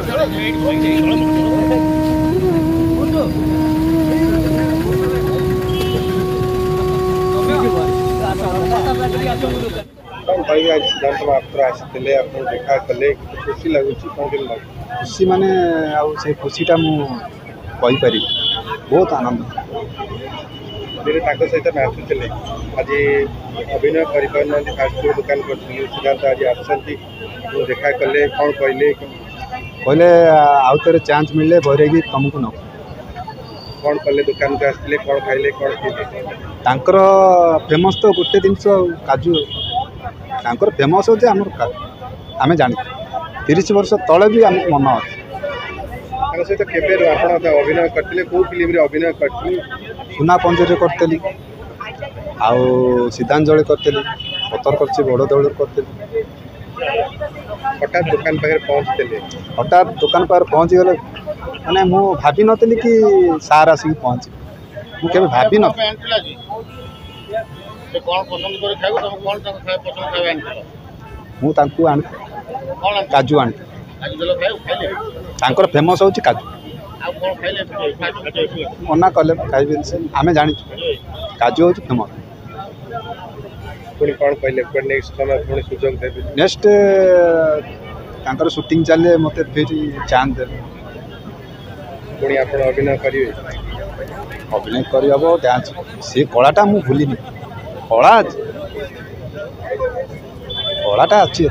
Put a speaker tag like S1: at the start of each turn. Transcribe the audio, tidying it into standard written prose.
S1: आज सिद्धांत महापात्र आसी आप देखा कले खुशी लगुच कौन के लगे
S2: खुशी माने आउ से खुशीटा मुझे बहुत आनंद
S1: सहित आसुले आज अभिनय कर फास्ट फूड दुकान कर सिद्धांत आज आसती देखा कले कौन कहले
S2: कहले आउ तेरे चांस मिले भरेगी तुमको न
S1: कौन कले दुकान को आसते कौन खाइले कौन
S2: तांकर फेमस तो गोटे जिनस काजू तांकर फेमस होचे आमर आम जानी 30 वर्ष तले भी आम मन अच्छे
S1: सहित केबे आप अभिनय करते कौ फिल्म रे अभिनय करते
S2: सुना पंजरी करतेली आउ सीधांजलि करतेली पतर कर बड़ दौड़ करतेली
S1: हठात दुकान पाखे पहुँचते
S2: हठात दुकान पाखे पहुँची गले मैंने मु भाभी नथिली कि सार आसिक पहुँच मुझे भाभी न मु काजू आनी फेमस हूँ काजू मना कले खाइबे आम जानी काजू हूँ फेमस
S1: पुणी कौन कहले नेक्स्ट सुजोग देते
S2: नेक्स्ट शूटिंग चले मत फिर चांस दे
S1: पुणी आप अभिनय करेंगे
S2: अभिनय करहब डांस से कलाटा मु भूलिनी कलाटा अच्छी।